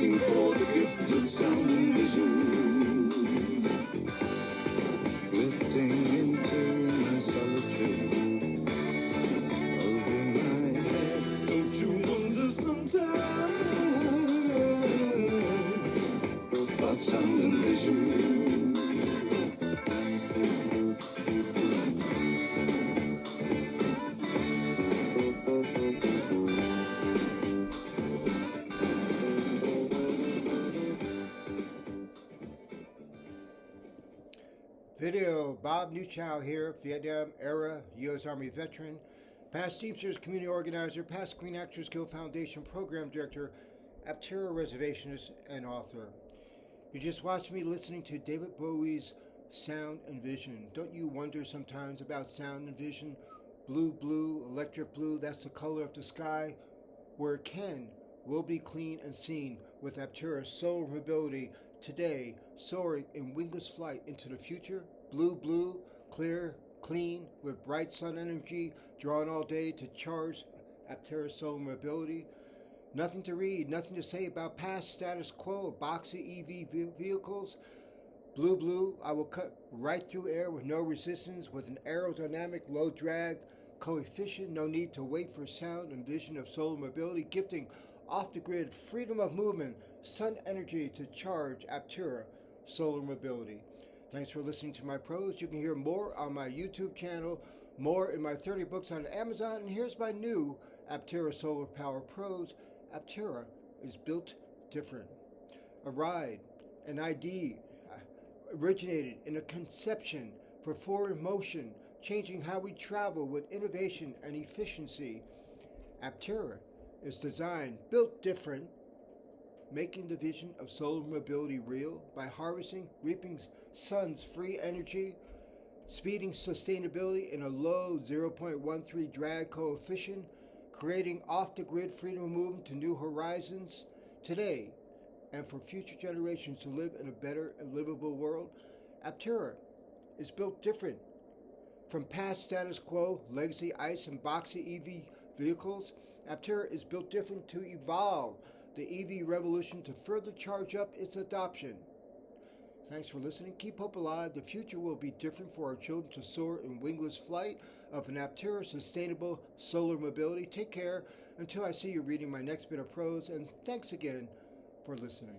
waiting for the gift of sound and vision. Drifting into my solitude. Over my head, don't you wonder sometimes about sound and vision? Video, Bob Nuchow here, Vietnam era U.S. Army veteran, past Teamsters community organizer, past Screen Actors Guild Foundation program director, Aptera reservationist, and author. You just watched me listening to David Bowie's Sound and Vision. Don't you wonder sometimes about sound and vision? Blue, electric blue, that's the color of the sky. Where it will be clean and seen with Aptera solar mobility today, soaring in wingless flight into the future. Blue, clear, clean, with bright sun energy drawn all day to charge Aptera solar mobility. Nothing to read, nothing to say about past status quo of boxy EV vehicles. Blue, I will cut right through air with no resistance, with an aerodynamic low drag coefficient. No need to wait for sound and vision of solar mobility, gifting off the grid freedom of movement, sun energy to charge Aptera solar mobility. Thanks for listening to my prose. You can hear more on my YouTube channel, more in my 30 books on Amazon, and here's my new Aptera solar power prose. Aptera is built different. A ride, an ID, originated in a conception for forward motion, changing how we travel with innovation and efficiency. Aptera is designed, built different, making the vision of solar mobility real by harvesting, reaping sun's free energy, speeding sustainability in a low 0.13 drag coefficient, creating off-the-grid freedom of movement to new horizons today and for future generations to live in a better and livable world. Aptera is built different from past status quo, legacy ICE and boxy EV vehicles. Aptera is built different to evolve the EV revolution to further charge up its adoption. Thanks for listening. Keep hope alive. The future will be different for our children to soar in wingless flight of an Aptera sustainable solar mobility. Take care until I see you reading my next bit of prose, and thanks again for listening.